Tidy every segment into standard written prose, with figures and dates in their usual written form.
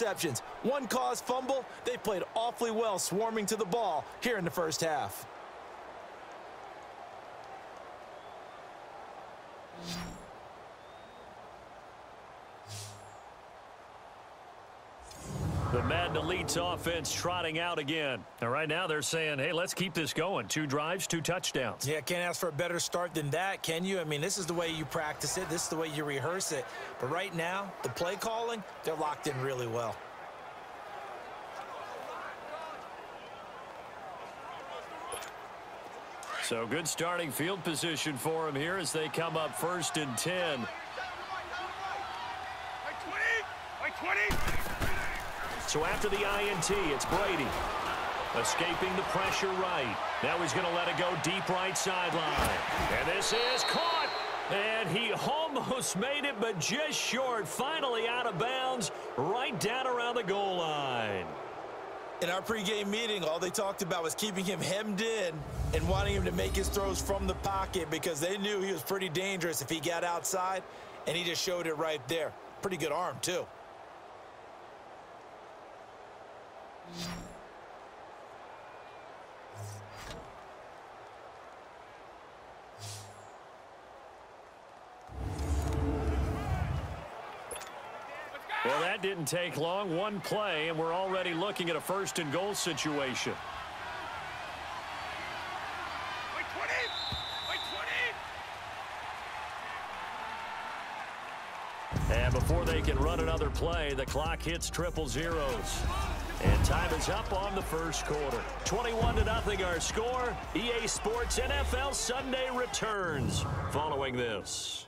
interceptions, one caused fumble. They played awfully well swarming to the ball here in the first half. The Madden Elite's offense trotting out again. And right now they're saying, hey, let's keep this going. 2 drives, 2 touchdowns. Yeah, can't ask for a better start than that, can you? I mean, this is the way you practice it. This is the way you rehearse it. But right now, the play calling, they're locked in really well. So good starting field position for them here as they come up 1st and 10. So after the INT, it's Brady. Escaping the pressure right. Now he's going to let it go deep right sideline. And this is caught. And he almost made it, but just short. Finally out of bounds, right down around the goal line. In our pregame meeting, all they talked about was keeping him hemmed in and wanting him to make his throws from the pocket because they knew he was pretty dangerous if he got outside, and he just showed it right there. Pretty good arm, too. Well, that didn't take long. One play, and we're already looking at a 1st and goal situation. And before they can run another play, the clock hits 000. And time is up on the first quarter. 21-0 our score. EA Sports NFL Sunday returns following this.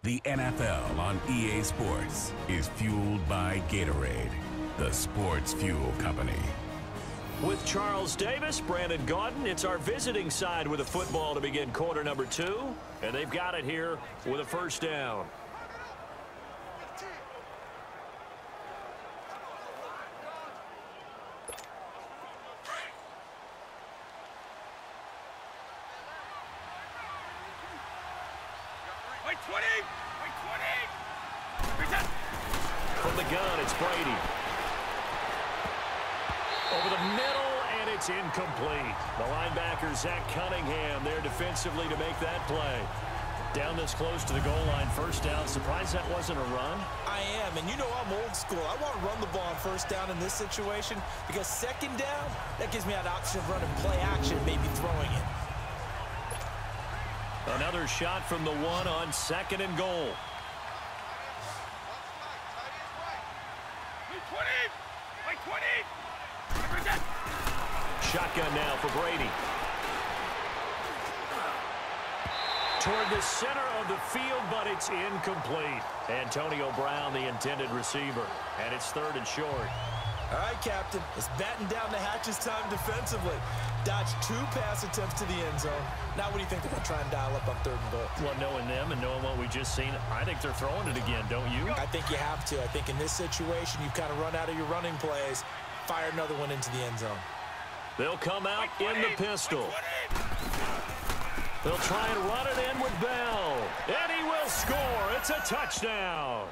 The NFL on EA Sports is fueled by Gatorade, the sports fuel company. With Charles Davis, Brandon Gaudin, it's our visiting side with a football to begin quarter number 2. And they've got it here with a 1st down. From the gun, it's Brady. Over the middle, and it's incomplete. The linebacker, Zach Cunningham, there defensively to make that play. Down this close to the goal line, 1st down. Surprised that wasn't a run? I am, and you know I'm old school. I want to run the ball on 1st down in this situation because 2nd down, that gives me an option of running play action, maybe throwing it. Another shot from the 1 on 2nd and goal. Shotgun now for Brady. Toward the center of the field, but it's incomplete. Antonio Brown, the intended receiver. And it's 3rd and short. All right, Captain. It's batten down the hatches time defensively. Dodged 2 pass attempts to the end zone. Now what do you think they're going to try and dial up on 3rd and goal? Well, knowing them and knowing what we just seen, I think they're throwing it again, don't you? I think you have to. I think in this situation, you've kind of run out of your running plays. Fire another one into the end zone. They'll come out in the pistol. They'll try and run it in with Bell. And he will score. It's a touchdown.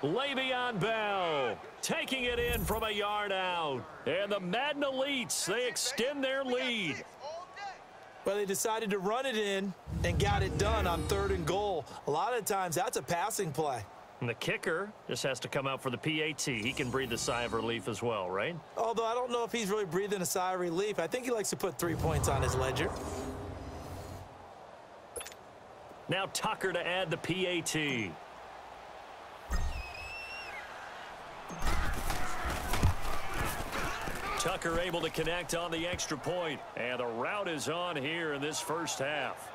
Le'Veon Bell taking it in from a yard out. And the Madden Elites, they extend their lead. Well, they decided to run it in and got it done on 3rd and goal. A lot of times, that's a passing play. And the kicker just has to come out for the PAT. He can breathe a sigh of relief as well, right? Although I don't know if he's really breathing a sigh of relief. I think he likes to put 3 points on his ledger. Now Tucker to add the PAT. Tucker able to connect on the extra point. And the route is on here in this 1st half.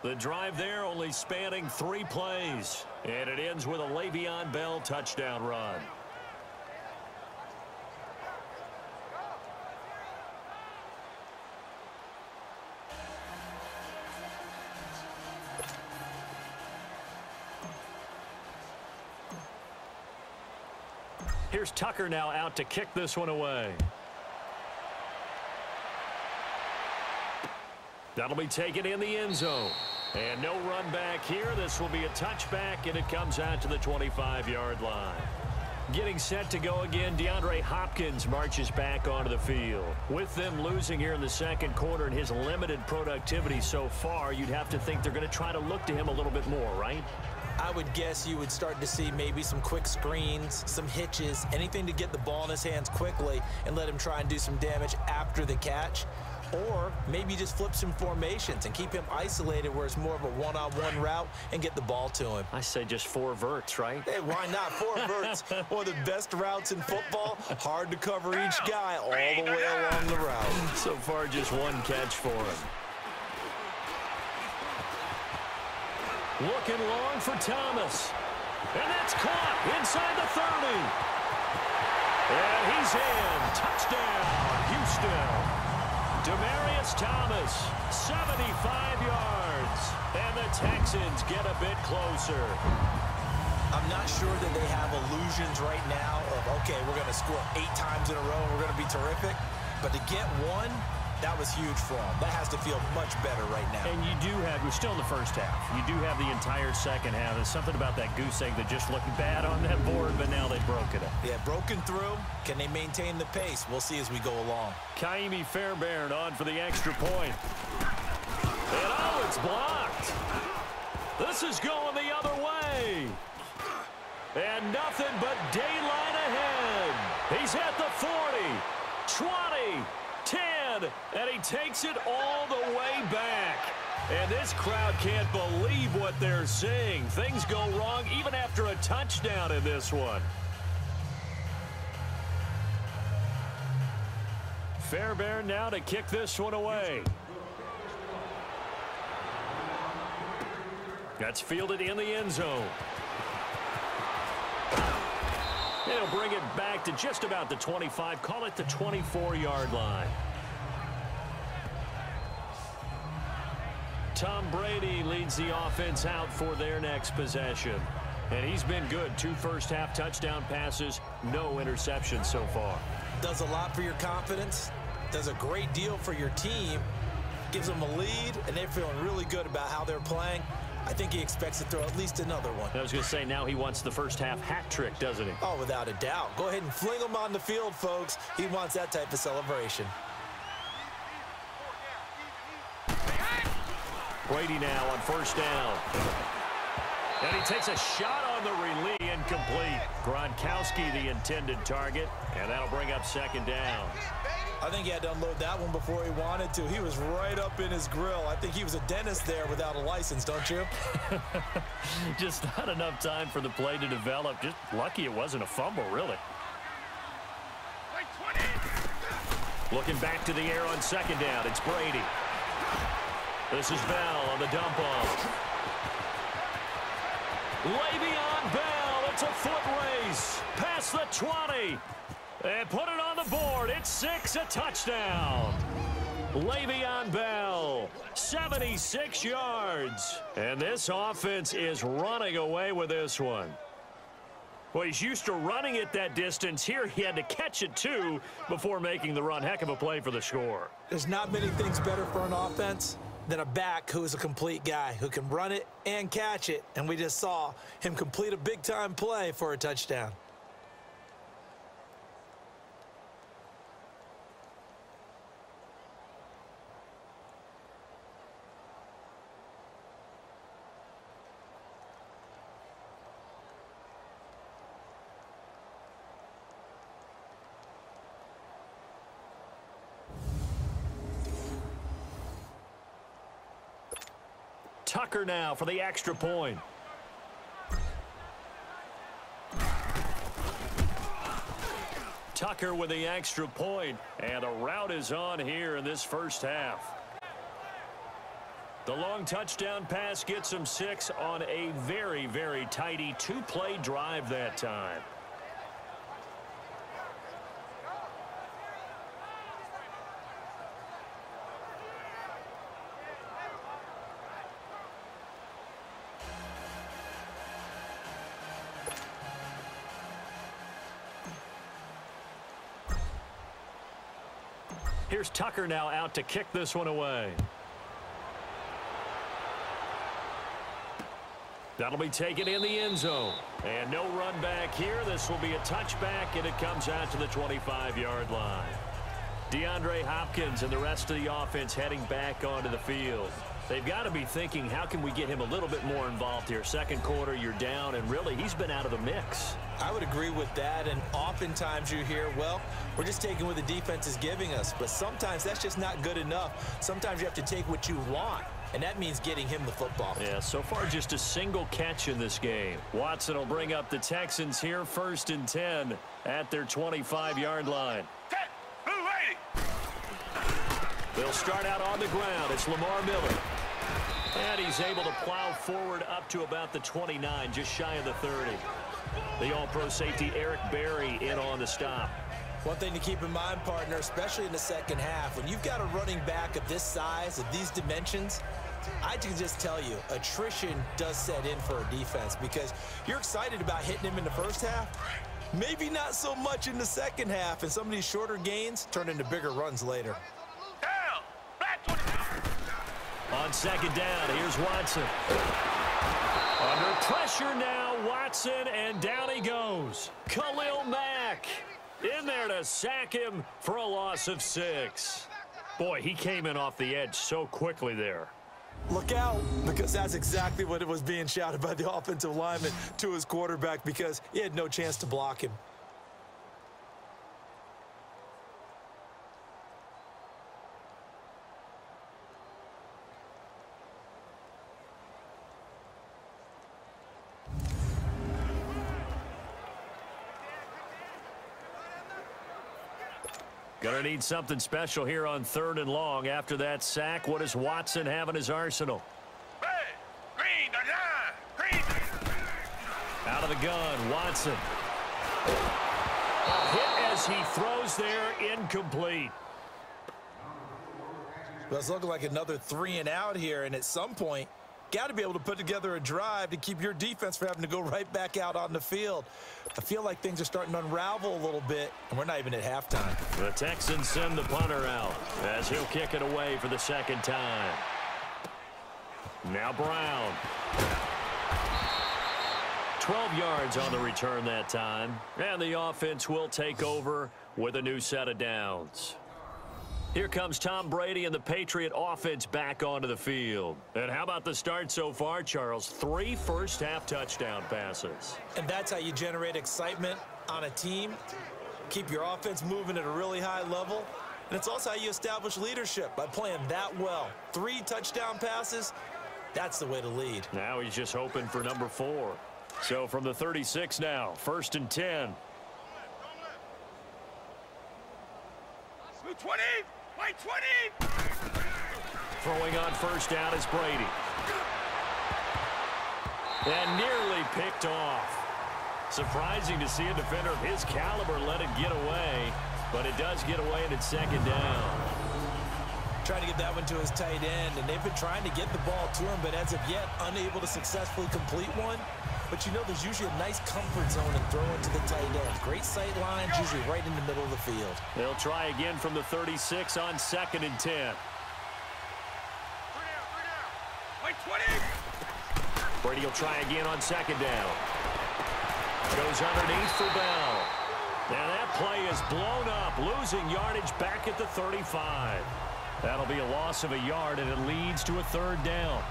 The drive there only spanning 3 plays. And it ends with a Le'Veon Bell touchdown run. Here's Tucker now out to kick this one away. That'll be taken in the end zone. And no run back here. This will be a touchback, and it comes out to the 25-yard line. Getting set to go again, DeAndre Hopkins marches back onto the field. With them losing here in the second quarter and his limited productivity so far, you'd have to think they're going to try to look to him a little bit more, right? I would guess you would start to see maybe some quick screens, some hitches, anything to get the ball in his hands quickly and let him try and do some damage after the catch. Or maybe just flip some formations and keep him isolated where it's more of a one-on-one route and get the ball to him. I say just 4 verts, right? Hey, why not? 4 verts, one of the best routes in football. Hard to cover each guy all the way along the route. So far, just 1 catch for him. Looking long for Thomas. And that's caught inside the 30. And he's in. Touchdown, Houston. Demaryius Thomas, 75 yards, and the Texans get a bit closer. I'm not sure that they have illusions right now of, okay, we're going to score 8 times in a row and we're going to be terrific. But to get 1, that was huge for them. That has to feel much better right now. And you do have, we're still in the first half. You do have the entire second half. There's something about that goose egg that just looked bad on that board, but now they broke it up. Yeah, broken through. Can they maintain the pace? We'll see as we go along. Kaimi Fairbairn on for the extra point. And oh, it's blocked. This is going the other way. And nothing but daylight ahead. He's at the 40, 20, 10, and he takes it all the way back. And this crowd can't believe what they're seeing. Things go wrong even after a touchdown in this one. Fairbairn now to kick this one away. That's fielded in the end zone. He'll bring it back to just about the 25. Call it the 24-yard line. Tom Brady leads the offense out for their next possession. And he's been good. 2 first-half touchdown passes, no interceptions so far. Does a lot for your confidence. Does a great deal for your team. Gives them a lead, and they're feeling really good about how they're playing. I think he expects to throw at least another one. I was going to say, now he wants the first-half hat trick, doesn't he? Oh, without a doubt. Go ahead and fling him on the field, folks. He wants that type of celebration. Brady now on first down. And he takes a shot on the release, incomplete. Gronkowski the intended target, and that'll bring up second down. I think he had to unload that one before he wanted to. He was right up in his grill. I think he was a dentist there without a license, don't you? Just not enough time for the play to develop. Just lucky it wasn't a fumble, really. Looking back to the air on second down, it's Brady. This is Bell on the dump off. Le'Veon Bell, it's a foot race. Past the 20. And put it on the board. It's 6, a touchdown. Le'Veon Bell, 76 yards. And this offense is running away with this one. Well, he's used to running it that distance. Here he had to catch it, too, before making the run. Heck of a play for the score. There's not many things better for an offense than a back who is a complete guy who can run it and catch it. And we just saw him complete a big-time play for a touchdown. Tucker now for the extra point. Tucker with the extra point, and a route is on here in this first half. The long touchdown pass gets him 6 on a very, very tidy 2-play drive that time. Here's Tucker now out to kick this one away. That'll be taken in the end zone. And no run back here. This will be a touchback, and it comes out to the 25-yard line. DeAndre Hopkins and the rest of the offense heading back onto the field. They've got to be thinking, how can we get him a little bit more involved here? Second quarter, you're down, and really, he's been out of the mix. I would agree with that, and oftentimes you hear, well, we're just taking what the defense is giving us. But sometimes that's just not good enough. Sometimes you have to take what you want, and that means getting him the football. Yeah, so far just a single catch in this game. Watson will bring up the Texans here, 1st and 10 at their 25-yard line. They'll start out on the ground. It's Lamar Miller. And he's able to plow forward up to about the 29, just shy of the 30. The all-pro safety Eric Berry in on the stop. One thing to keep in mind, partner, especially in the second half, when you've got a running back of this size, of these dimensions, I can just tell you, attrition does set in for a defense because you're excited about hitting him in the first half. Maybe not so much in the second half, and some of these shorter gains turn into bigger runs later. On second down, here's Watson. Under pressure now, Watson, and down he goes. Khalil Mack in there to sack him for a loss of 6. Boy, he came in off the edge so quickly there. Look out, because that's exactly what it was being shouted by the offensive lineman to his quarterback because he had no chance to block him. Gonna need something special here on 3rd and long. After that sack, what does Watson have in his arsenal? Out of the gun, Watson. A hit as he throws there, incomplete. Well, it's looking like another 3 and out here, and at some point, got to be able to put together a drive to keep your defense from having to go right back out on the field. I feel like things are starting to unravel a little bit, and we're not even at halftime. The Texans send the punter out as he'll kick it away for the second time. Now Brown. 12 yards on the return that time, and the offense will take over with a new set of downs. Here comes Tom Brady and the Patriot offense back onto the field. And how about the start so far, Charles? 3 first-half touchdown passes. And that's how you generate excitement on a team. Keep your offense moving at a really high level. And it's also how you establish leadership by playing that well. 3 touchdown passes, that's the way to lead. Now he's just hoping for number 4. So from the 36 now, 1st and 10. 20! Wait, 20! Throwing on first down is Brady. And nearly picked off. Surprising to see a defender of his caliber let it get away, but it does get away and it's second down. Trying to get that one to his tight end, and they've been trying to get the ball to him, but as of yet, unable to successfully complete one. But you know there's usually a nice comfort zone in throwing to the tight end. Great sight lines, usually right in the middle of the field. They'll try again from the 36 on 2nd and 10. Wait, 20! Brady will try again on 2nd down. Goes underneath for Bell. Now that play is blown up, losing yardage back at the 35. That'll be a loss of a yard, and it leads to a 3rd down.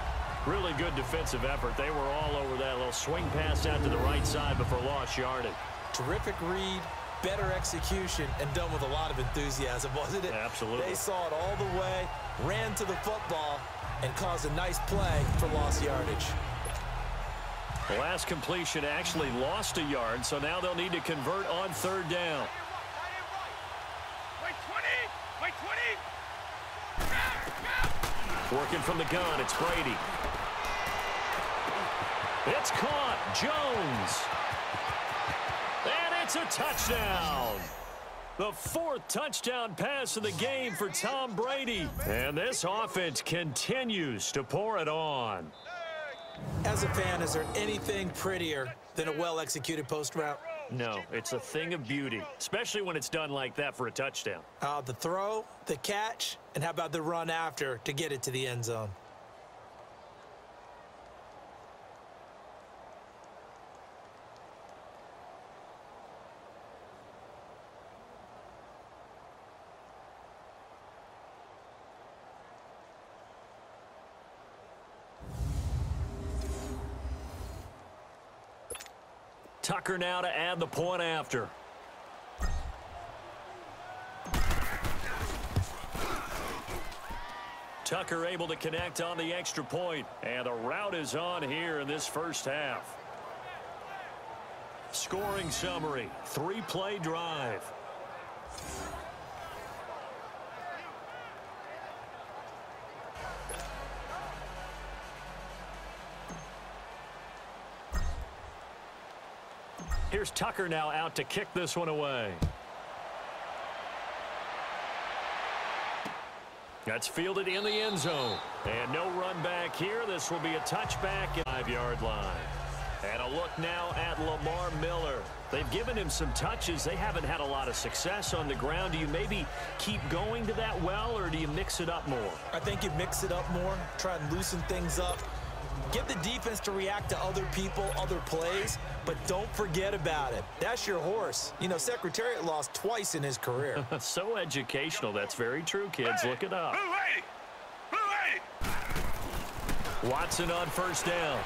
Really good defensive effort. They were all over that little swing pass out to the right side before lost yardage. Terrific read, better execution, and done with a lot of enthusiasm, wasn't it? Absolutely. They saw it all the way, ran to the football, and caused a nice play for lost yardage. The last completion actually lost a yard, so now they'll need to convert on 3rd down. Wait, 20! Wait, 20! Working from the gun, it's Brady. It's caught. Jones. And it's a touchdown. The 4th touchdown pass of the game for Tom Brady. And this offense continues to pour it on. As a fan, is there anything prettier than a well-executed post route? No, it's a thing of beauty, especially when it's done like that for a touchdown. The throw, the catch, and how about the run after to get it to the end zone? Tucker now to add the point after. Tucker able to connect on the extra point, and the route is on here in this first half. Scoring summary, 3-play drive. Here's Tucker now out to kick this one away. That's fielded in the end zone. And no run back here. This will be a touchback at the 5-yard line. And a look now at Lamar Miller. They've given him some touches. They haven't had a lot of success on the ground. Do you maybe keep going to that well, or do you mix it up more? I think you mix it up more, try and loosen things up. Get the defense to react to other people, other plays, but don't forget about it. That's your horse. You know, Secretariat lost twice in his career. So educational. That's very true, kids. Look it up. Watson on first down.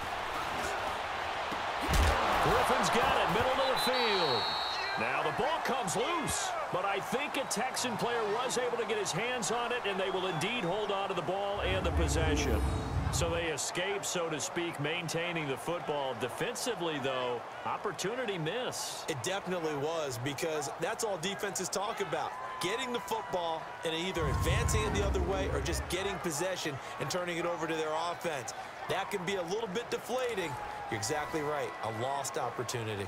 Griffin's got it, middle of the field. Now the ball comes loose, but I think a Texan player was able to get his hands on it, and they will indeed hold on to the ball and the possession. So they escape, so to speak, maintaining the football. Defensively, though, opportunity miss. It definitely was, because that's all defenses talk about. Getting the football and either advancing it the other way or just getting possession and turning it over to their offense. That can be a little bit deflating. You're exactly right. A lost opportunity.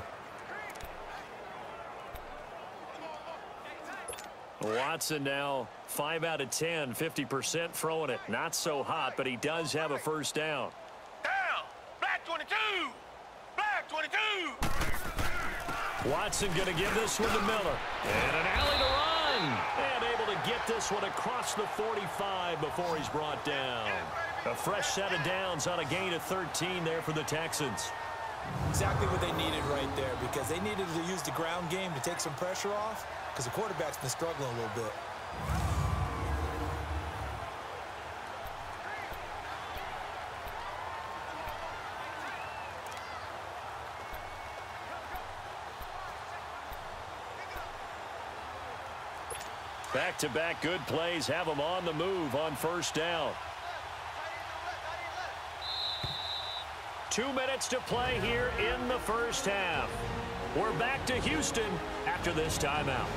Watson now 5 out of 10, 50% throwing it. Not so hot, but he does have a first down. Down! Black 22! Black 22! Watson going to give this one to Miller. And an alley to run. And able to get this one across the 45 before he's brought down. A fresh set of downs on a gain of 13 there for the Texans. Exactly what they needed right there, because they needed to use the ground game to take some pressure off, because the quarterback's been struggling a little bit. Back-to-back good plays have them on the move on first down. 2 minutes to play here in the first half. We're back to Houston after this timeout.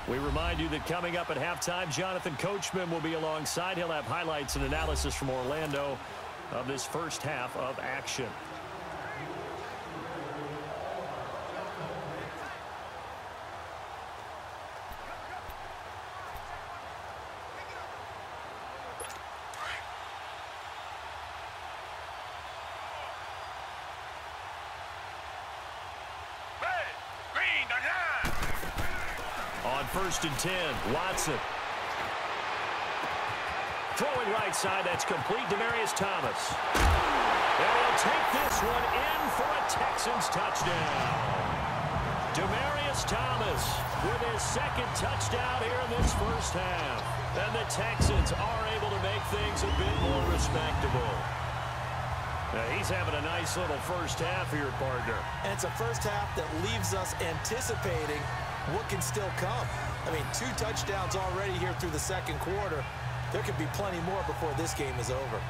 We remind you that coming up at halftime, Jonathan Coachman will be alongside. He'll have highlights and analysis from Orlando of this first half of action. On 1st and 10, Watson. Throwing right side, that's complete. Demaryius Thomas. And he'll take this one in for a Texans touchdown. Demaryius Thomas with his second touchdown here in this first half. And the Texans are able to make things a bit more respectable. Now, he's having a nice little first half here, partner. And it's a first half that leaves us anticipating what can still come. I mean, 2 touchdowns already here through the second quarter. There could be plenty more before this game is over.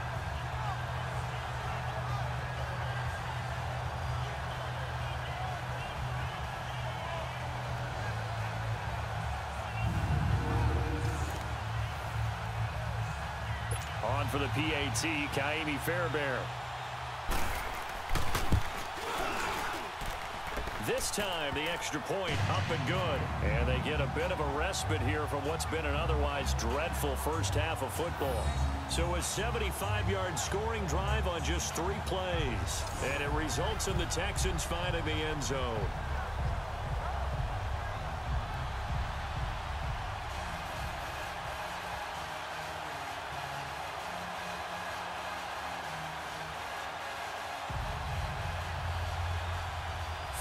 On for the PAT, Kaimi Fairbairn. This time, the extra point up and good. And they get a bit of a respite here from what's been an otherwise dreadful first half of football. So a 75-yard scoring drive on just 3 plays. And it results in the Texans finding the end zone.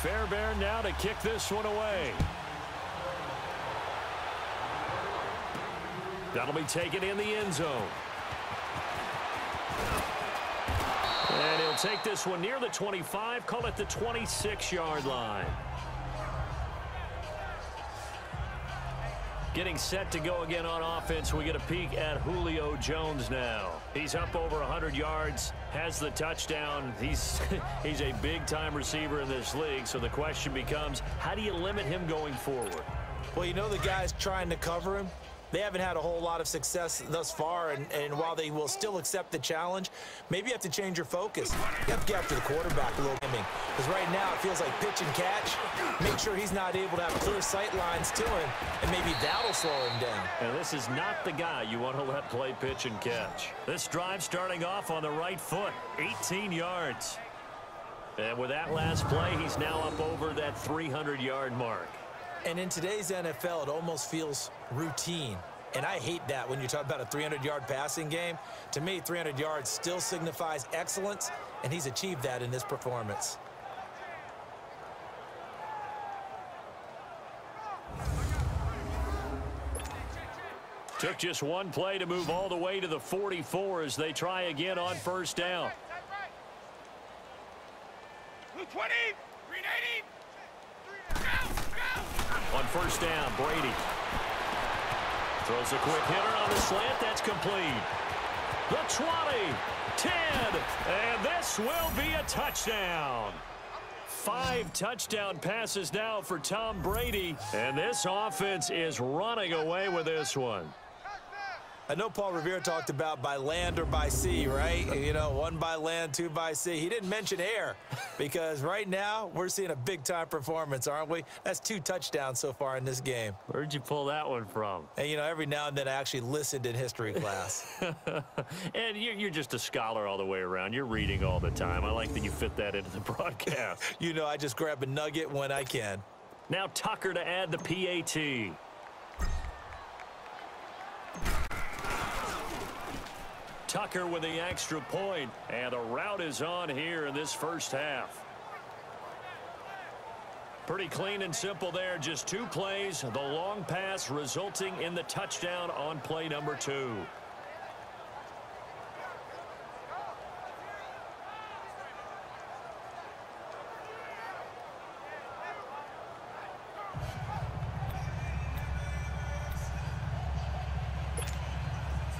Fairbairn now to kick this one away. That'll be taken in the end zone. And he'll take this one near the 25, call it the 26-yard line. Getting set to go again on offense, we get a peek at Julio Jones now. He's up over 100 yards, has the touchdown. He's a big-time receiver in this league, so the question becomes, how do you limit him going forward? Well, you know the guys trying to cover him. They haven't had a whole lot of success thus far, and while they will still accept the challenge, maybe you have to change your focus. You have to get after the quarterback a little bit. Because right now it feels like pitch and catch. Make sure he's not able to have clear sight lines to him, and maybe that'll slow him down. And this is not the guy you want to let play pitch and catch. This drive starting off on the right foot, 18 yards. And with that last play, he's now up over that 300-yard mark. And in today's NFL, it almost feels routine. And I hate that when you talk about a 300-yard passing game. To me, 300 yards still signifies excellence, and he's achieved that in this performance. Took just one play to move all the way to the 44 as they try again on first down. 220, 380. On first down, Brady throws a quick hitter on the slant. That's complete. The 20, 10, and this will be a touchdown. 5 touchdown passes now for Tom Brady, and this offense is running away with this one. I know Paul Revere talked about by land or by sea, right? You know, 1 by land, 2 by sea. He didn't mention air because right now we're seeing a big-time performance, aren't we? That's 2 touchdowns so far in this game. Where'd you pull that one from? And, you know, every now and then I actually listened in history class. And you're just a scholar all the way around. You're reading all the time. I like that you fit that into the broadcast. You know, I just grab a nugget when I can. Now Tucker to add the PAT. Tucker with the extra point, and the route is on here in this first half. Pretty clean and simple there, just 2 plays, the long pass resulting in the touchdown on play number 2.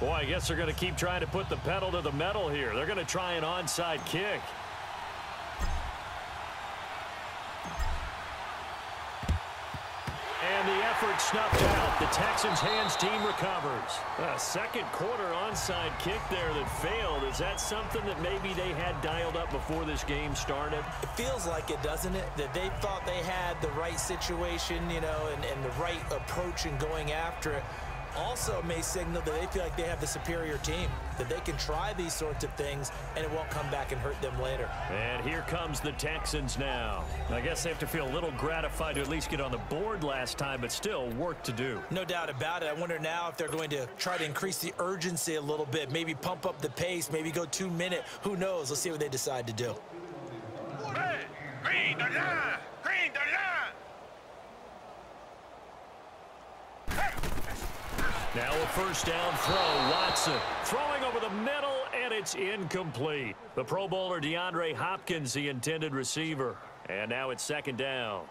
Boy, I guess they're going to keep trying to put the pedal to the metal here. They're going to try an onside kick. And the effort snuffed out. The Texans' hands team recovers. A second quarter onside kick there that failed. Is that something that maybe they had dialed up before this game started? It feels like it, doesn't it? That they thought they had the right situation, you know, and the right approach in going after it. Also may signal that they feel like they have the superior team, that they can try these sorts of things and it won't come back and hurt them later. And here comes the Texans now. I guess they have to feel a little gratified to at least get on the board last time, but still work to do. No doubt about it. I wonder now if they're going to try to increase the urgency a little bit, maybe pump up the pace, maybe go 2-minute. Who knows? Let's see what they decide to do. Hey, green the line, green the line. Now a first down throw. Watson throwing over the middle, and it's incomplete. The Pro Bowler DeAndre Hopkins, the intended receiver. And now it's second down.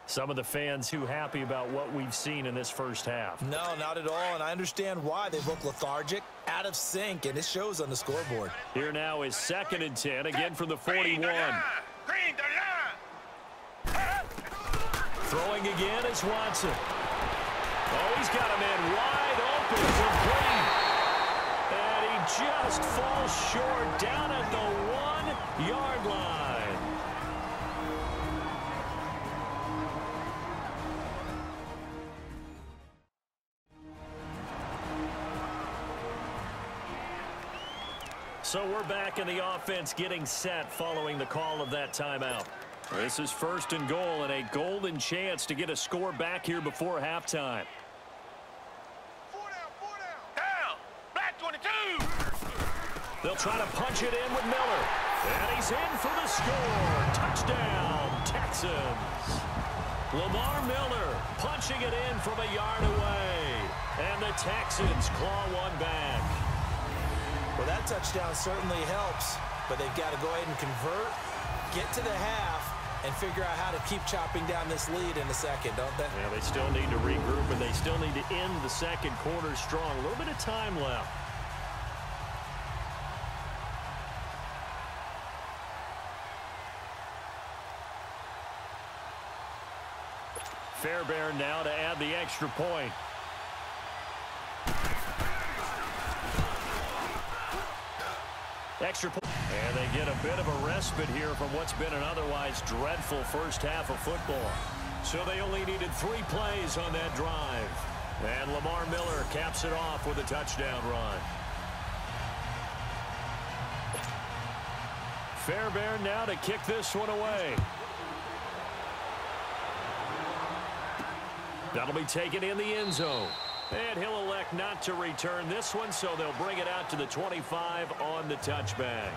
Some of the fans who happy about what we've seen in this first half. No, not at all, and I understand why. They look lethargic, out of sync, and it shows on the scoreboard. Here now is 2nd and 10, again from the 41. Green the line. Throwing again is Watson. Oh, he's got a man wide open, complete. And he just falls short down at the 1-yard line. So we're back in the offense getting set following the call of that timeout. This is 1st and goal and a golden chance to get a score back here before halftime. Down, black 22. They'll try to punch it in with Miller. And he's in for the score. Touchdown, Texans. Lamar Miller punching it in from a yard away. And the Texans claw one back. Well, that touchdown certainly helps, but they've got to go ahead and convert, get to the half, and figure out how to keep chopping down this lead in the second, don't they? Yeah, they still need to regroup, and they still need to end the second quarter strong. A little bit of time left. Fairbairn now to add the extra point. Extra point. And they get a bit of a respite here from what's been an otherwise dreadful first half of football. So they only needed 3 plays on that drive. And Lamar Miller caps it off with a touchdown run. Fairbairn now to kick this one away. That'll be taken in the end zone. And he'll elect not to return this one, so they'll bring it out to the 25 on the touchback.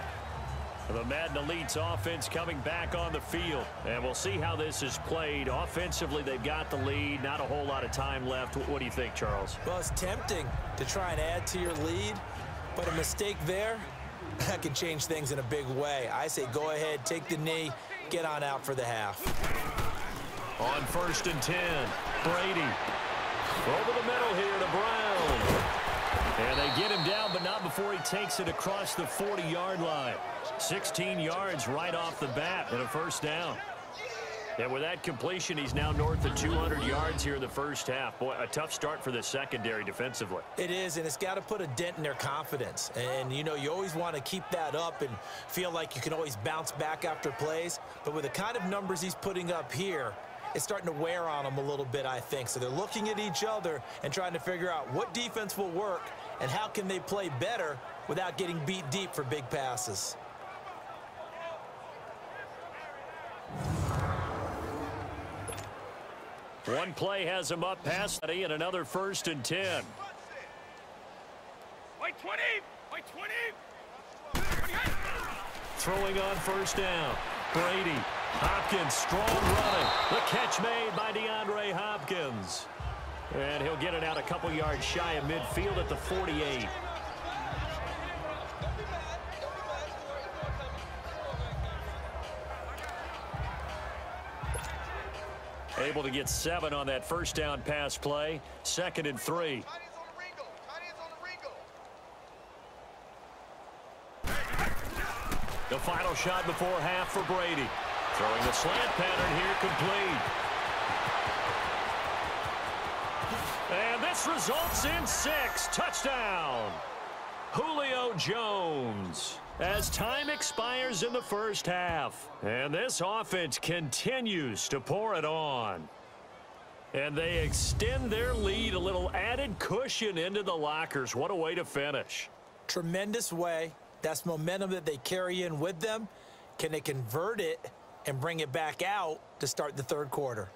The Madden Elite's offense coming back on the field. And we'll see how this is played. Offensively, they've got the lead. Not a whole lot of time left. What do you think, Charles? Well, it's tempting to try and add to your lead, but a mistake there, that can change things in a big way. I say go ahead, take the knee, get on out for the half. On 1st and 10, Brady. Over the middle here to Brown. And they get him down, but not before he takes it across the 40-yard line. 16 yards right off the bat and a first down. And with that completion, he's now north of 200 yards here in the first half. Boy, a tough start for the secondary defensively. It is, and it's got to put a dent in their confidence. And, you know, you always want to keep that up and feel like you can always bounce back after plays. But with the kind of numbers he's putting up here, it's starting to wear on them a little bit, I think. So they're looking at each other and trying to figure out what defense will work and how can they play better without getting beat deep for big passes. One play has him up past and another 1st and 10. Wait 20! Wait 20! Throwing on 1st down. Brady. Hopkins, strong running. The catch made by DeAndre Hopkins. And he'll get it out a couple yards shy of midfield at the 48. Able to get 7 on that 1st down pass play. 2nd and 3. The final shot before half for Brady. Throwing the slant pattern here complete. And this results in 6. Touchdown. Julio Jones. As time expires in the first half. And this offense continues to pour it on. And they extend their lead, a little added cushion into the lockers. What a way to finish. Tremendous way. That's momentum that they carry in with them. Can they convert it and bring it back out to start the 3rd quarter?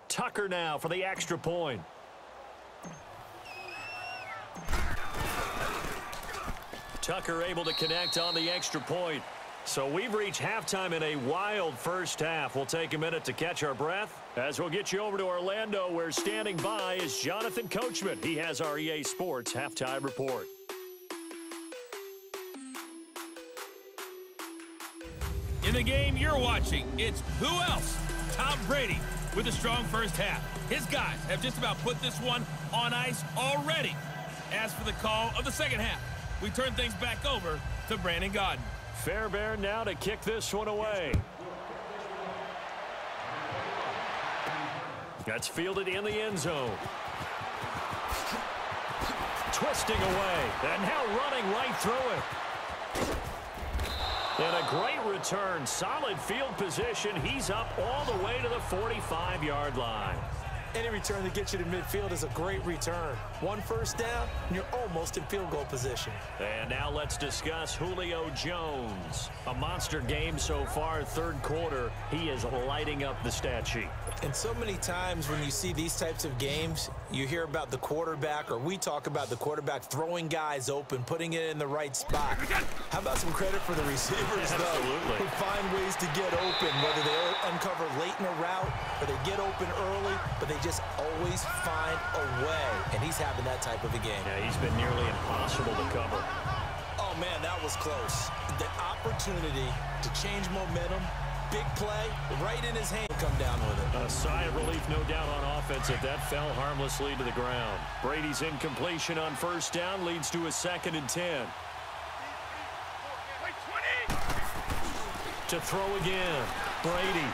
Tucker now for the extra point. Tucker able to connect on the extra point. So we've reached halftime in a wild first half. We'll take a minute to catch our breath as we'll get you over to Orlando, where standing by is Jonathan Coachman. He has our EA Sports halftime report. In the game you're watching, it's who else? Tom Brady with a strong first half. His guys have just about put this one on ice already. As for the call of the second half, we turn things back over to Brandon Gaudin. Fairbairn now to kick this one away. That's fielded in the end zone. Twisting away, and now running right through it. And a great return, solid field position. He's up all the way to the 45-yard line. Any return that gets you to midfield is a great return. One first down, and you're almost in field goal position. And now let's discuss Julio Jones. A monster game so far, third quarter. He is lighting up the stat sheet. And so many times when you see these types of games, you hear about the quarterback, or we talk about the quarterback throwing guys open, putting it in the right spot. How about some credit for the receivers, though, who find ways to get open, whether they uncover late in a route or they get open early, but they just always find a way. And he's having that type of a game. Yeah, he's been nearly impossible to cover. Oh, man, that was close. The opportunity to change momentum, big play, right in his hand, come down with it. A sigh of relief, no doubt, on offense if that fell harmlessly to the ground. Brady's incompletion on first down leads to a 2nd and 10. To throw again, Brady.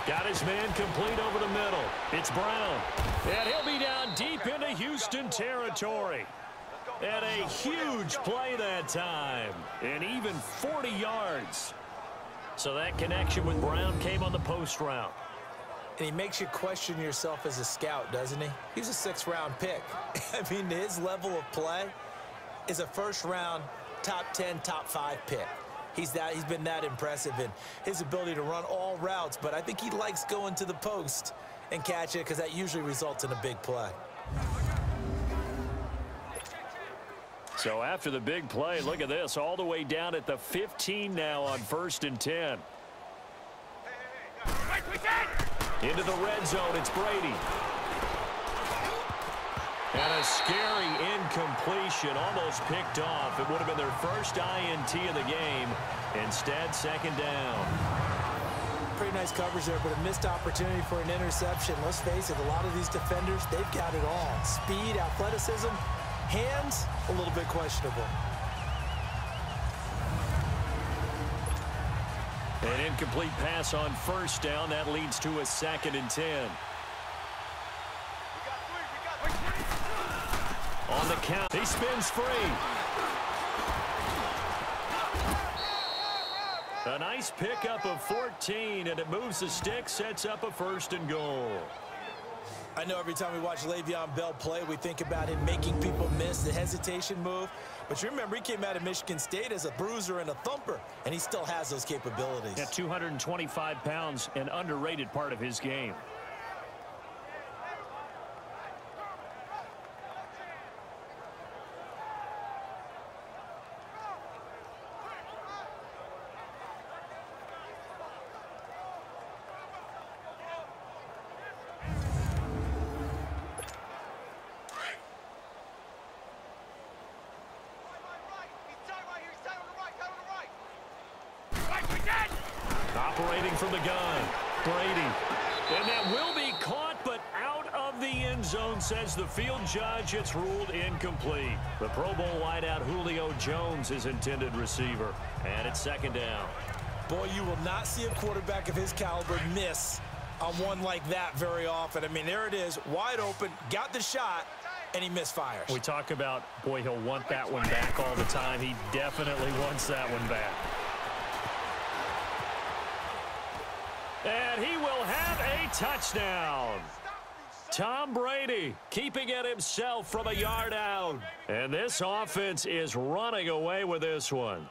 Got his man complete over the middle. It's Brown. And he'll be down deep into Houston territory. And a huge play that time. And even 40 yards. So that connection with Brown came on the post route. And he makes you question yourself as a scout, doesn't he? He's a 6th-round pick. I mean, his level of play is a first-round, top 10, top 5 pick. He's been that impressive in his ability to run all routes, but I think he likes going to the post and catch it because that usually results in a big play. So after the big play, look at this, all the way down at the 15 now on 1st and 10. Into the red zone, it's Brady. And a scary incompletion, almost picked off. It would have been their first INT of the game. Instead, 2nd down. Pretty nice coverage there, but a missed opportunity for an interception. Let's face it, a lot of these defenders, they've got it all. Speed, athleticism, hands, a little bit questionable. An incomplete pass on first down. That leads to a 2nd and 10. On the count, he spins free. A nice pickup of 14, and it moves the stick, sets up a 1st and goal. I know every time we watch Le'Veon Bell play, we think about him making people miss the hesitation move. But you remember, he came out of Michigan State as a bruiser and a thumper, and he still has those capabilities. At 225 pounds, an underrated part of his game. Operating from the gun, Brady. And that will be caught, but out of the end zone, says the field judge. It's ruled incomplete. The Pro Bowl wideout Julio Jones is intended receiver. And it's 2nd down. Boy, you will not see a quarterback of his caliber miss on one like that very often. I mean, there it is, wide open, got the shot, and he misfires. We talk about, boy, he'll want that one back all the time. He definitely wants that one back. And he will have a touchdown. Tom Brady keeping it himself from a yard out. And this offense is running away with this one.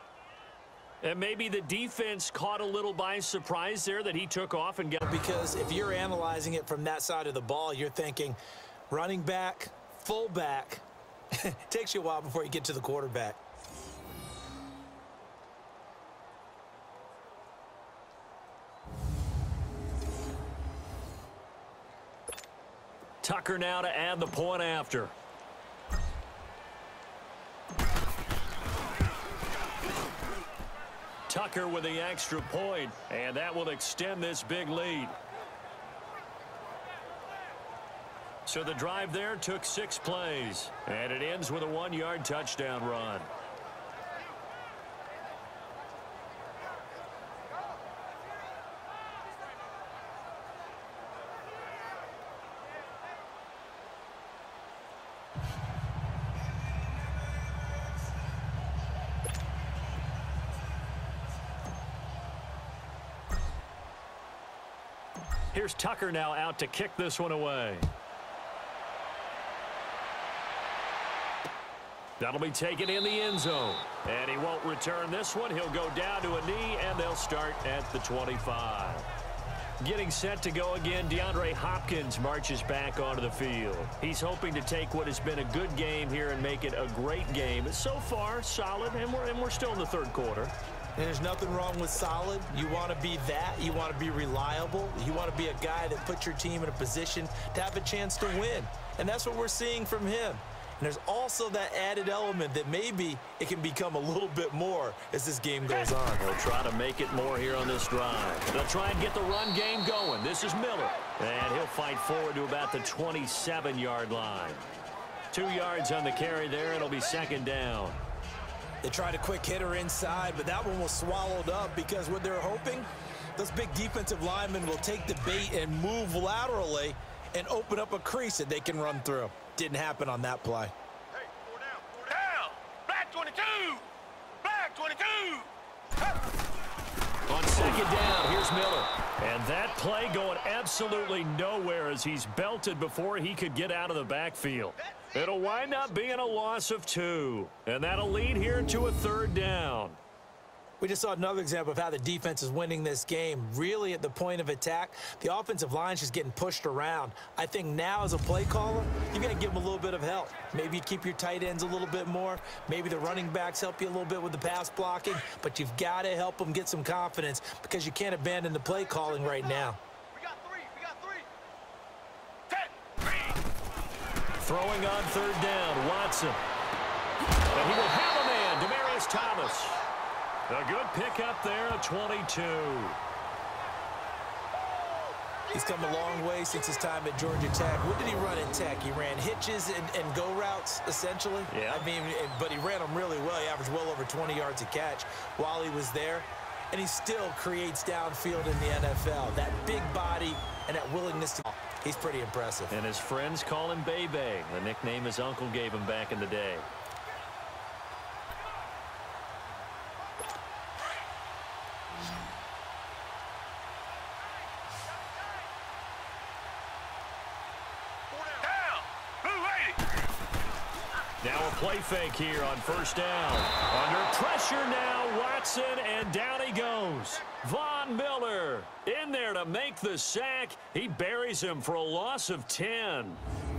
And maybe the defense caught a little by surprise there that he took off and got. Because if you're analyzing it from that side of the ball, you're thinking running back, fullback. It takes you a while before you get to the quarterback. Tucker now to add the point after. Tucker with the extra point, and that will extend this big lead. So the drive there took 6 plays, and it ends with a 1-yard touchdown run. Here's Tucker now out to kick this one away. That'll be taken in the end zone. And he won't return this one. He'll go down to a knee, and they'll start at the 25. Getting set to go again, DeAndre Hopkins marches back onto the field. He's hoping to take what has been a good game here and make it a great game. So far, solid, and we're still in the third quarter. And there's nothing wrong with solid. You want to be that. You want to be reliable. You want to be a guy that puts your team in a position to have a chance to win. And that's what we're seeing from him. And there's also that added element that maybe it can become a little bit more as this game goes on. They'll try to make it more here on this drive. They'll try and get the run game going. This is Miller. And he'll fight forward to about the 27-yard line. 2 yards on the carry there. It'll be second down. They tried a quick hitter inside, but that one was swallowed up because what they're hoping, those big defensive linemen will take the bait and move laterally and open up a crease that they can run through. Didn't happen on that play. Hey, 4 down, 4 down. Black 22. Black 22. On second down, here's Miller. And that play going absolutely nowhere as he's belted before he could get out of the backfield. It'll wind up being a loss of 2. And that'll lead here to a third down. We just saw another example of how the defense is winning this game. Really at the point of attack, the offensive line's just getting pushed around. I think now as a play caller, you got to give them a little bit of help. Maybe keep your tight ends a little bit more. Maybe the running backs help you a little bit with the pass blocking. But you've got to help them get some confidence because you can't abandon the play calling right now. We got 3. We got 3. 10. 3. Throwing on third down, Watson. And he will have a man, Demaryius Thomas. A good pickup there at 22. He's come a long way since his time at Georgia Tech. What did he run at Tech? He ran hitches and go routes, essentially. Yeah. I mean, but he ran them really well. He averaged well over 20 yards a catch while he was there. And he still creates downfield in the NFL. That big body and that willingness to... He's pretty impressive. And his friends call him Bebe, the nickname his uncle gave him back in the day. Now a play fake here on first down. Under pressure now, Watson, and down he goes. Von Miller in there to make the sack. He buries him for a loss of 10.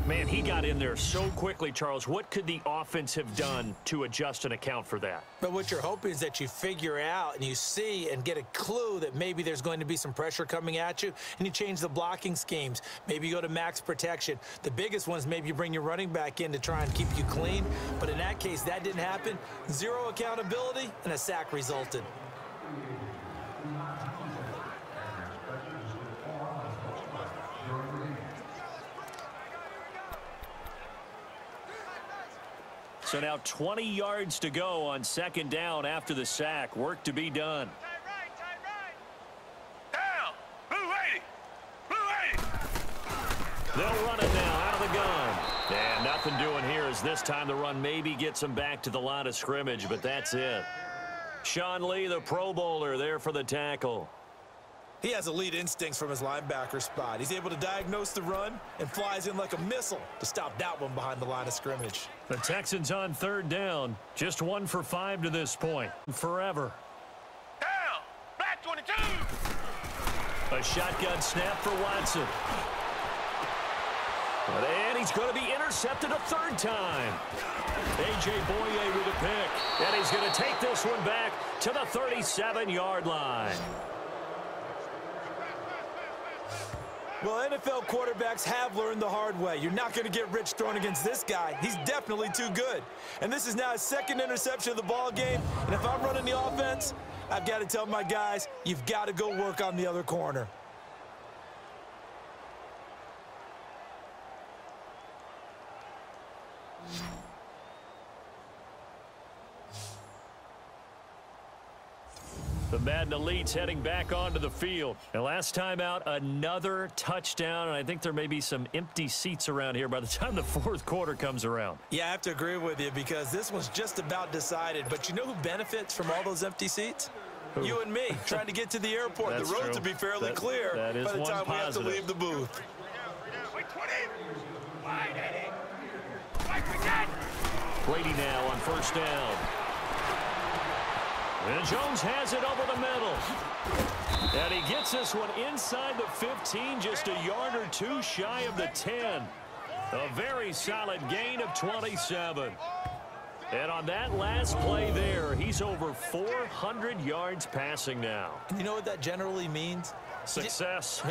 Man, he got in there so quickly, Charles. What could the offense have done to adjust and account for that? But what you're hoping is that you figure out and you see and get a clue that maybe there's going to be some pressure coming at you, and you change the blocking schemes. Maybe you go to max protection. The biggest ones, maybe you bring your running back in to try and keep you clean. But in that case, that didn't happen. Zero accountability, and a sack resulted. So now 20 yards to go on second down after the sack. Work to be done. Tight right. Down. Blue 80. Blue 80. They'll run it now out of the gun. And nothing doing here as this time the run maybe gets them back to the line of scrimmage, but that's it. Sean Lee, the Pro Bowler, there for the tackle. He has elite instincts from his linebacker spot. He's able to diagnose the run and flies in like a missile to stop that one behind the line of scrimmage. The Texans on third down. Just 1 for 5 to this point. Forever. Down. Black 22. A shotgun snap for Watson. And he's going to be intercepted a third time. A.J. Boye with a pick. And he's going to take this one back to the 37-yard line. Well, NFL quarterbacks have learned the hard way. You're not going to get rich throwing against this guy. He's definitely too good. And this is now his second interception of the ball game. And if I'm running the offense, I've got to tell my guys, you've got to go work on the other corner. The Madden Elites heading back onto the field. And last time out, another touchdown. And I think there may be some empty seats around here by the time the fourth quarter comes around. Yeah, I have to agree with you because this one's just about decided. But you know who benefits from all those empty seats? You and me, trying to get to the airport. That's the roads true. will be fairly clear that is by the one time we have to positive. leave the booth. Brady now on first down. And Jones has it over the middle. And he gets this one inside the 15, just a yard or two shy of the 10. A very solid gain of 27. And on that last play there, he's over 400 yards passing now. You know what that generally means? Success.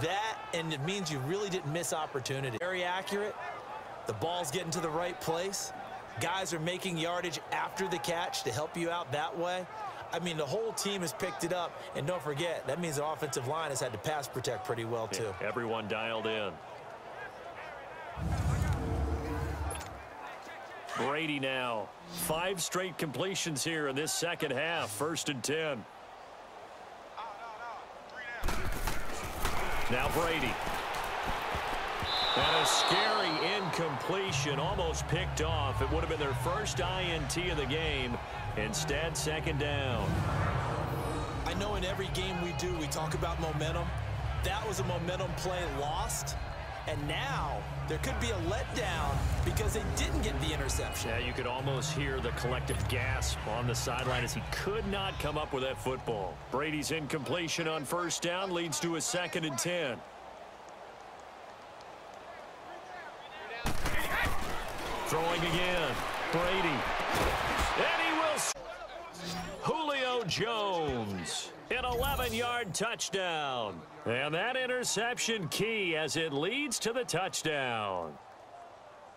That, and it means you really didn't miss opportunity. Very accurate. The ball's getting to the right place. Guys are making yardage after the catch to help you out that way. I mean, the whole team has picked it up. And don't forget, that means the offensive line has had to pass protect pretty well, too. Yeah, everyone dialed in. Brady now. 5 straight completions here in this second half. 1st and 10. Now Brady. And a scary incompletion, almost picked off. It would have been their first INT of the game. Instead, 2nd down. I know in every game we do, we talk about momentum. That was a momentum play lost. And now there could be a letdown because they didn't get the interception. Yeah, you could almost hear the collective gasp on the sideline as he could not come up with that football. Brady's incompletion on 1st down leads to a 2nd and 10. Throwing again. Brady. And he will. Julio Jones. An 11-yard touchdown. And that interception key as it leads to the touchdown.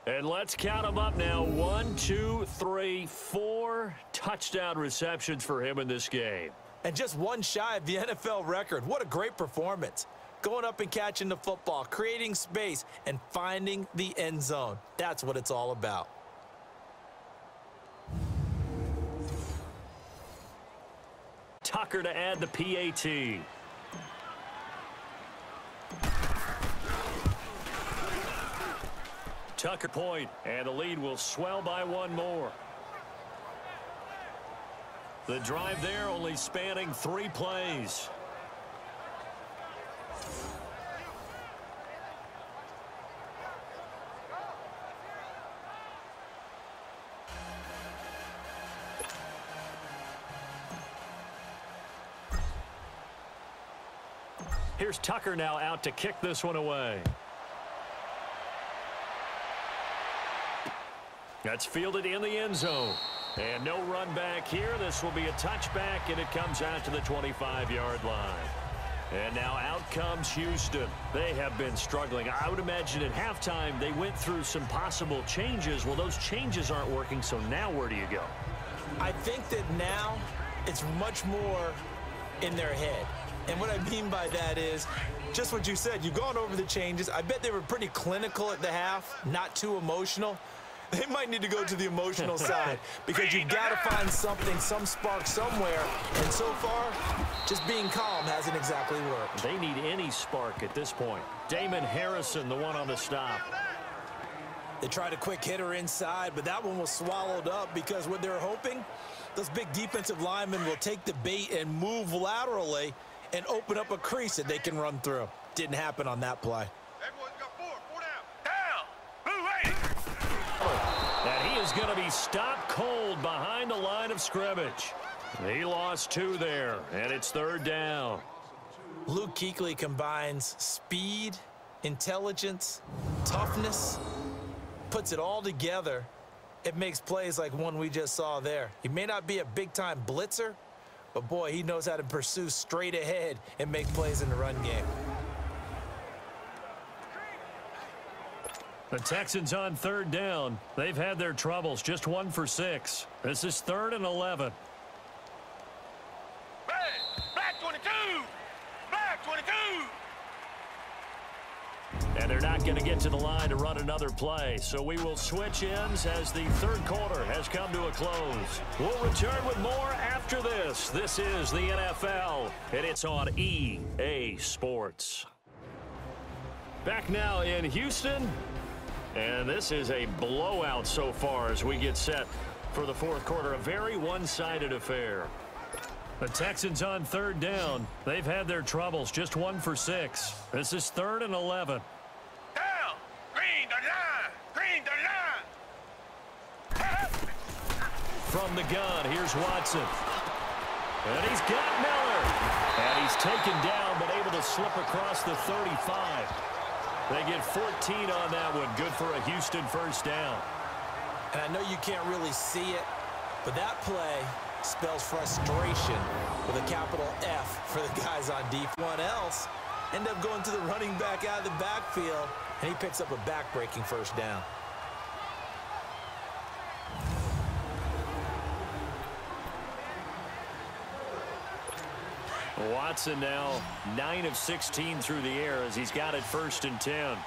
And let's count them up now. 1, 2, 3, 4 touchdown receptions for him in this game. And just one shy of the NFL record. What a great performance. Going up and catching the football, creating space, and finding the end zone. That's what it's all about. Tucker to add the PAT. Tucker point, and the lead will swell by 1 more. The drive there only spanning 3 plays. Here's Tucker now out to kick this one away. That's fielded in the end zone. And no run back here. This will be a touchback, and it comes out to the 25-yard line. And now out comes Houston. They have been struggling. I would imagine at halftime they went through some possible changes. Well, those changes aren't working, so now where do you go? I think that now it's much more in their head. And what I mean by that is just what you said. You've gone over the changes. I bet they were pretty clinical at the half, not too emotional. They might need to go to the emotional side because you've got to find something, some spark somewhere. And so far, just being calm hasn't exactly worked. They need any spark at this point. Damon Harrison, the one on the stop. They tried a quick hitter inside, but that one was swallowed up because what they're hoping, those big defensive linemen will take the bait and move laterally and open up a crease that they can run through. Didn't happen on that play. Everyone's got 4 down. Down. Blue 8. And he is going to be stopped cold behind the line of scrimmage. He lost 2 there, and it's 3rd down. Luke Kuechly combines speed, intelligence, toughness, puts it all together. It makes plays like one we just saw there. He may not be a big-time blitzer, but, boy, he knows how to pursue straight ahead and make plays in the run game. The Texans on 3rd down. They've had their troubles, just 1 for 6. This is 3rd and 11. Black 22. Black 22. And they're not going to get to the line to run another play. So we will switch ends as the 3rd quarter has come to a close. We'll return with more after this. This is the NFL, and it's on EA Sports. Back now in Houston, and this is a blowout so far as we get set for the 4th quarter. A very one-sided affair. The Texans on 3rd down. They've had their troubles, just 1 for 6. This is 3rd and 11. Down. Green the line. Green the line. From the gun, here's Watson. And he's got Miller. And he's taken down, but able to slip across the 35. They get 14 on that one. Good for a Houston first down. And I know you can't really see it, but that play spells frustration with a capital F for the guys on defense. One else end up going to the running back out of the backfield, and he picks up a back-breaking first down. Watson now 9 of 16 through the air as he's got it 1st and 10. Red.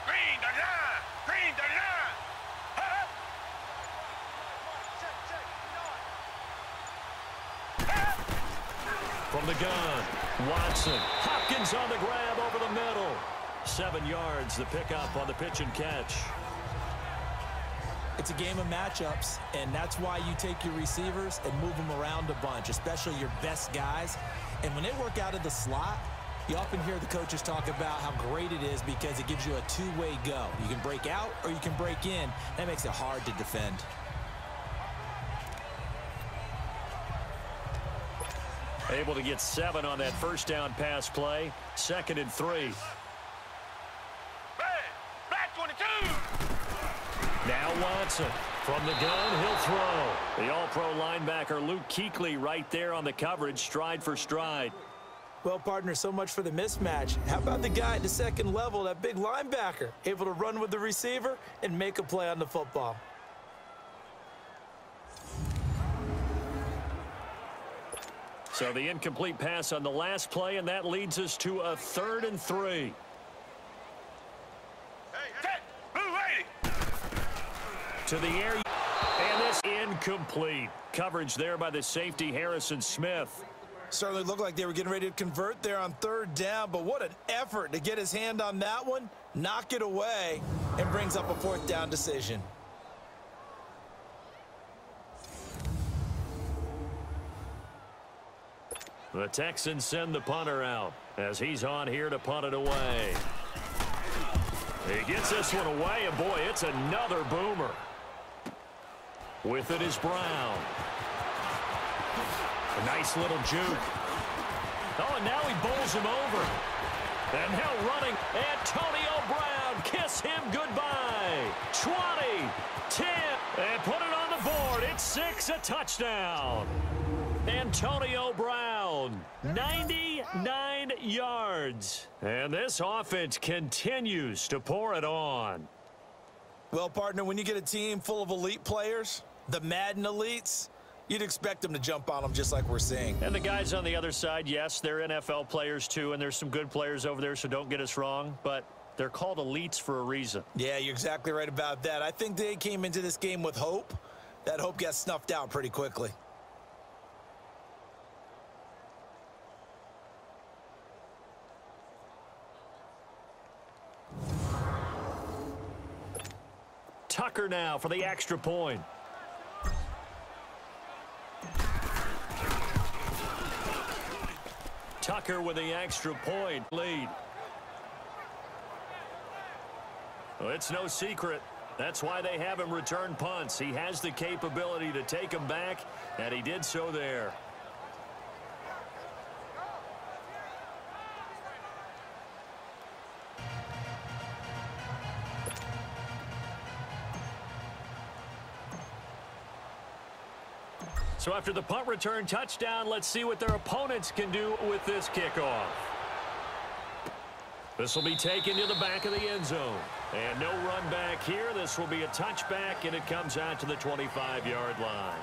Green the line. Green the line. From the gun, Watson. Hopkins on the grab over the middle. 7 yards, the pickup on the pitch and catch. It's a game of matchups, and that's why you take your receivers and move them around a bunch, especially your best guys. And when they work out of the slot, you often hear the coaches talk about how great it is because it gives you a two-way go. You can break out or you can break in. That makes it hard to defend. Able to get 7 on that first down pass play. 2nd and 3. Black 22. Now Watson. From the gun, he'll throw. The all-pro linebacker Luke Kuechly right there on the coverage, stride for stride. Well, partner, so much for the mismatch. How about the guy at the second level, that big linebacker, able to run with the receiver and make a play on the football? So the incomplete pass on the last play, and that leads us to a 3rd and 3. To the air, and this incomplete. Coverage there by the safety, Harrison Smith. Certainly looked like they were getting ready to convert there on 3rd down, but what an effort to get his hand on that one, knock it away, and brings up a 4th down decision. The Texans send the punter out as he's on here to punt it away. He gets this one away, and boy, it's another boomer. With it is Brown. A nice little juke. Oh, and now he bowls him over. And now running, Antonio Brown. Kiss him goodbye. 20, 10, and put it on the board. It's 6, a touchdown. Antonio Brown, 99 yards. And this offense continues to pour it on. Well, partner, when you get a team full of elite players, the Madden elites, you'd expect them to jump on them just like we're seeing. And the guys on the other side, yes, they're NFL players too, and there's some good players over there, so don't get us wrong, but they're called elites for a reason. Yeah, you're exactly right about that. I think they came into this game with hope. That hope got snuffed out pretty quickly. Tucker now for the extra point. Tucker with the extra point lead. Well, it's no secret. That's why they have him return punts. He has the capability to take them back, and he did so there. So after the punt return touchdown, let's see what their opponents can do with this kickoff. This will be taken to the back of the end zone. And no run back here. This will be a touchback, and it comes out to the 25-yard line.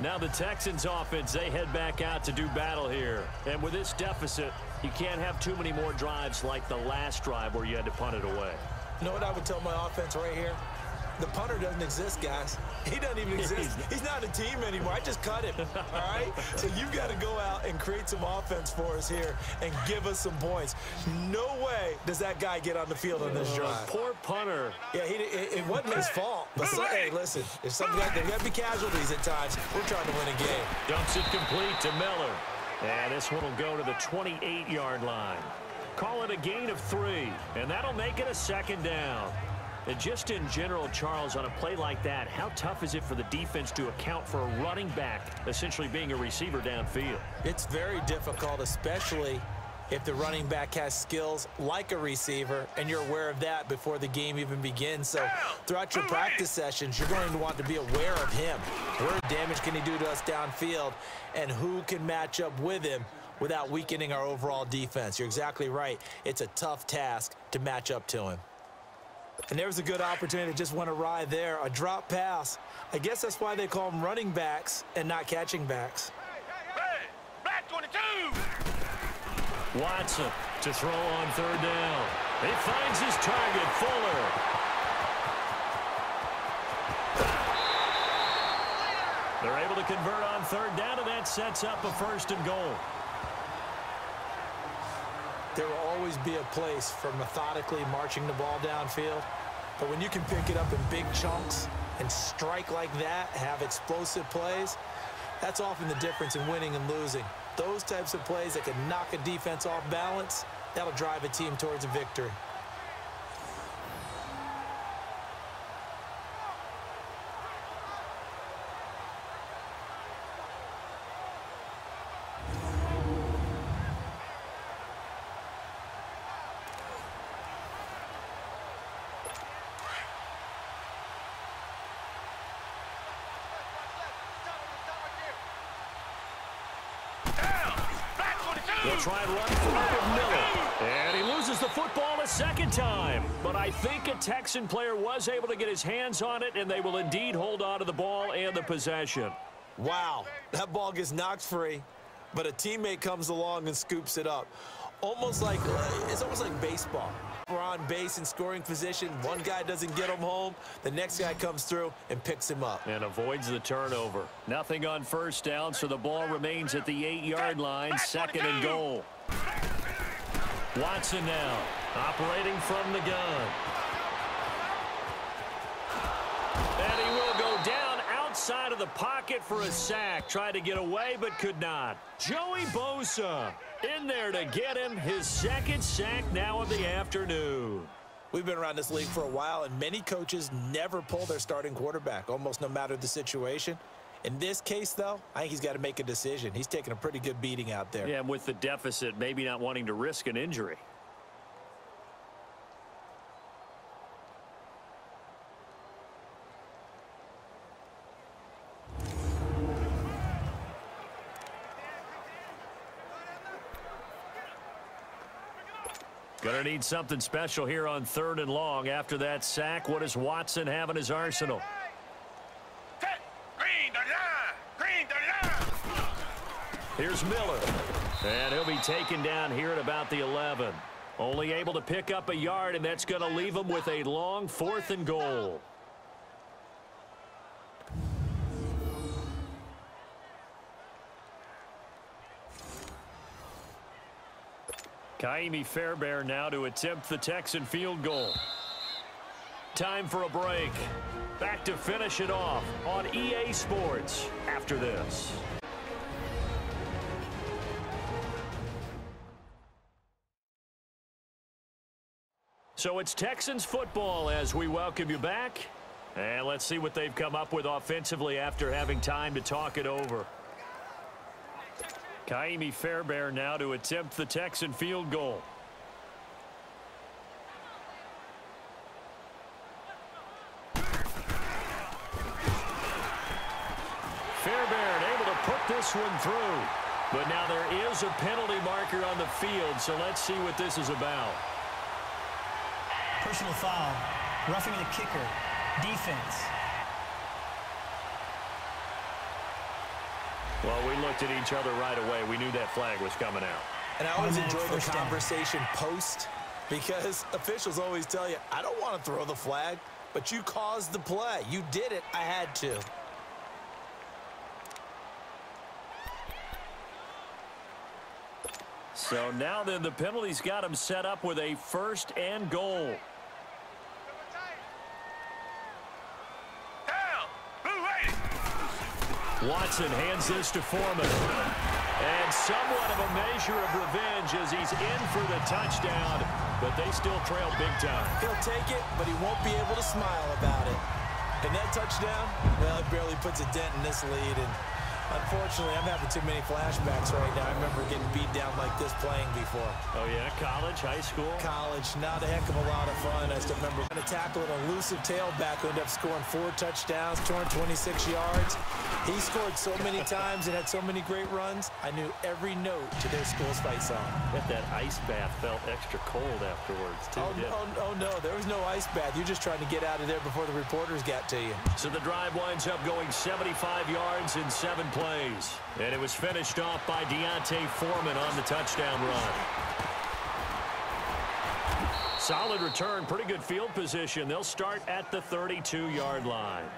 Now the Texans offense, they head back out to do battle here. And with this deficit, you can't have too many more drives like the last drive where you had to punt it away. You know what I would tell my offense right here? The punter doesn't exist, guys. He doesn't even exist. He's not a team anymore. I just cut him, all right? So you've got to go out and create some offense for us here and give us some points. No way does that guy get on the field on this drive. Poor punter. Yeah, it wasn't his fault. But hey, listen, if something like that, there got to be casualties at times. We're trying to win a game. Dumps it complete to Miller. And this one will go to the 28-yard line. Call it a gain of 3, and that'll make it a second down. And just in general, Charles, on a play like that, how tough is it for the defense to account for a running back essentially being a receiver downfield? It's very difficult, especially if the running back has skills like a receiver, and you're aware of that before the game even begins. So throughout your practice sessions, you're going to want to be aware of him. What damage can he do to us downfield, and who can match up with him without weakening our overall defense? You're exactly right. It's a tough task to match up to him. And there was a good opportunity that just went awry there. A drop pass. I guess that's why they call them running backs and not catching backs. Hey, black 22. Watson to throw on third down. He finds his target, Fuller. They're able to convert on third down, and that sets up a 1st and goal. There will always be a place for methodically marching the ball downfield. But when you can pick it up in big chunks and strike like that, have explosive plays, that's often the difference in winning and losing. Those types of plays that can knock a defense off balance, that'll drive a team towards a victory. They'll try and run for it with Miller. And he loses the football a second time. But I think a Texan player was able to get his hands on it, and they will indeed hold on to the ball and the possession. Wow, that ball gets knocked free, but a teammate comes along and scoops it up. It's almost like baseball. We're on base in scoring position. One guy doesn't get him home. The next guy comes through and picks him up. And avoids the turnover. Nothing on first down, so the ball remains at the 8-yard line, 2nd and goal. Watson now, operating from the gun. And he will go down outside of the pocket for a sack. Tried to get away, but could not. Joey Bosa in there to get him his 2nd sack now of the afternoon. We've been around this league for a while, and many coaches never pull their starting quarterback, almost no matter the situation. In this case, though, I think he's got to make a decision. He's taking a pretty good beating out there. Yeah, and with the deficit, maybe not wanting to risk an injury. Gonna need something special here on 3rd and long. After that sack, what does Watson have in his arsenal? Green 39. Green 39. Here's Miller. And he'll be taken down here at about the 11. Only able to pick up a yard, and that's going to leave him with a long 4th and goal. Kaimi Fairbairn now to attempt the Texan field goal. Time for a break. Back to finish it off on EA Sports after this. So it's Texans football as we welcome you back. And let's see what they've come up with offensively after having time to talk it over. Kaimi Fairbairn now to attempt the Texan field goal. Fairbairn able to put this one through. But now there is a penalty marker on the field, so let's see what this is about. Personal foul, roughing the kicker, defense. Well, we looked at each other right away. We knew that flag was coming out. And I always enjoy the conversation post, because officials always tell you, I don't want to throw the flag, but you caused the play. You did it. I had to. So now then the penalty's got him set up with a 1st and goal. Watson hands this to Foreman. And somewhat of a measure of revenge as he's in for the touchdown, but they still trail big time. He'll take it, but he won't be able to smile about it. And that touchdown, well, it barely puts a dent in this lead. And unfortunately, I'm having too many flashbacks right now. I remember getting beat down like this playing before. Oh, yeah? College, high school? College, not a heck of a lot of fun. I still remember trying to tackle an elusive tailback who ended up scoring 4 touchdowns, 226 yards. He scored so many times and had so many great runs. I knew every note to their school's fight song. Bet that ice bath felt extra cold afterwards, too. Oh, no, there was no ice bath. You're just trying to get out of there before the reporters got to you. So the drive winds up going 75 yards in 7 plays. And it was finished off by Deontay Foreman on the touchdown run. Solid return, pretty good field position. They'll start at the 32-yard line.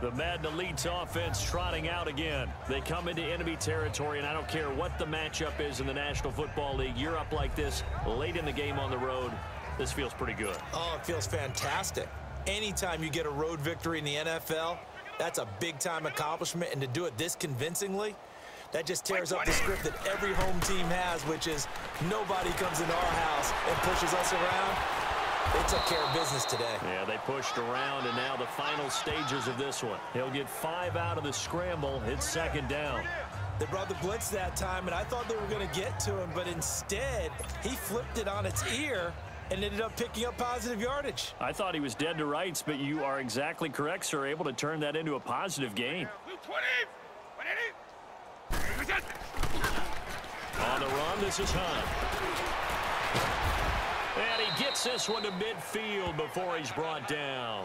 The Madden Elite's offense trotting out again. They come into enemy territory, and I don't care what the matchup is in the National Football League. You're up like this late in the game on the road. This feels pretty good. Oh, it feels fantastic. Anytime you get a road victory in the NFL, that's a big-time accomplishment, and to do it this convincingly, that just tears up the script that every home team has, which is nobody comes into our house and pushes us around. They took care of business today. Yeah, they pushed around, and now the final stages of this one. He'll get 5 out of the scramble. It's 2nd down. They brought the blitz that time, and I thought they were going to get to him, but instead, he flipped it on its ear and ended up picking up positive yardage. I thought he was dead to rights, but you are exactly correct, sir. Able to turn that into a positive gain. On the run, this is Hunt. And he gets this one to midfield before he's brought down.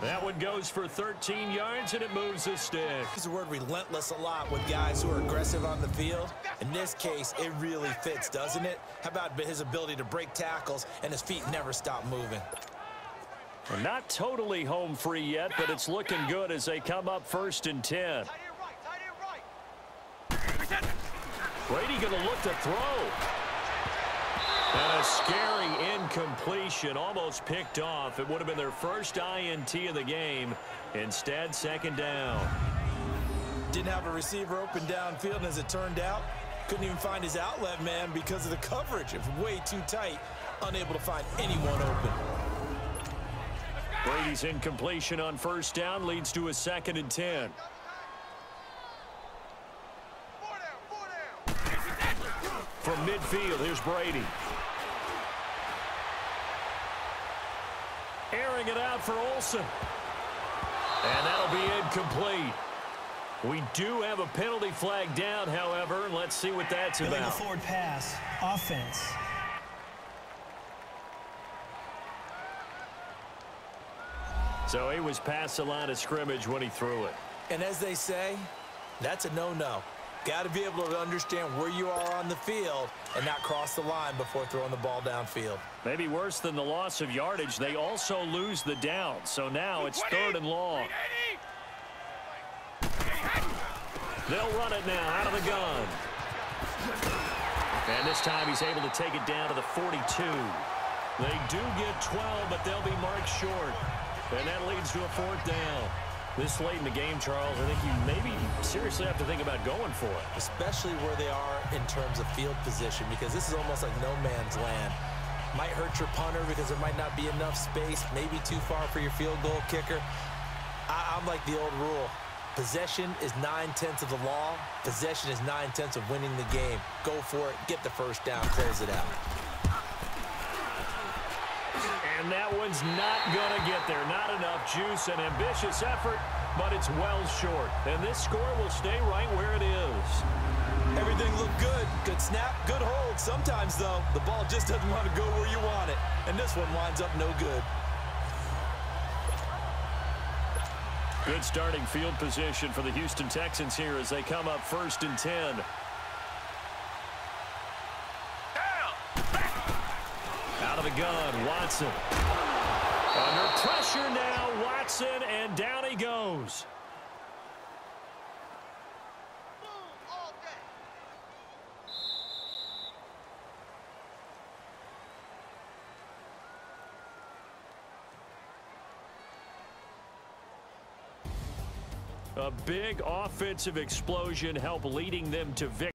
That one goes for 13 yards, and it moves the stick. Use the word relentless a lot with guys who are aggressive on the field. In this case, it really fits, doesn't it? How about his ability to break tackles, and his feet never stop moving? Well, not totally home free yet, but it's looking good as they come up 1st and 10. Brady going to look to throw. And a scary incompletion, almost picked off. It would have been their first INT of the game. Instead, 2nd down. Didn't have a receiver open downfield, and as it turned out, couldn't even find his outlet man because of the coverage. It was way too tight, unable to find anyone open. Brady's incompletion on 1st down leads to a 2nd and 10. From midfield, here's Brady. Airing it out for Olsen. And that'll be incomplete. We do have a penalty flag down, however. Let's see what that's about. Illegal forward pass. Offense. So he was past the line of scrimmage when he threw it. And as they say, that's a no-no. Got to be able to understand where you are on the field and not cross the line before throwing the ball downfield. Maybe worse than the loss of yardage, they also lose the down. So now it's 3rd and long. They'll run it now out of the gun. And this time he's able to take it down to the 42. They do get 12, but they'll be marked short. And that leads to a 4th down. This late in the game, Charles, I think you maybe seriously have to think about going for it. Especially where they are in terms of field position, because this is almost like no man's land. Might hurt your punter because there might not be enough space, maybe too far for your field goal kicker. I'm like the old rule. Possession is 9/10 of the law. Possession is 9/10 of winning the game. Go for it, get the 1st down, close it out. And that one's not going to get there. Not enough juice, an ambitious effort, but it's well short. And this score will stay right where it is. Everything looked good. Good snap, good hold. Sometimes, though, the ball just doesn't want to go where you want it. And this one winds up no good. Good starting field position for the Houston Texans here as they come up 1st and 10. Out of the gun, Watson. Under pressure now, Watson, and down he goes. A big offensive explosion helped leading them to victory.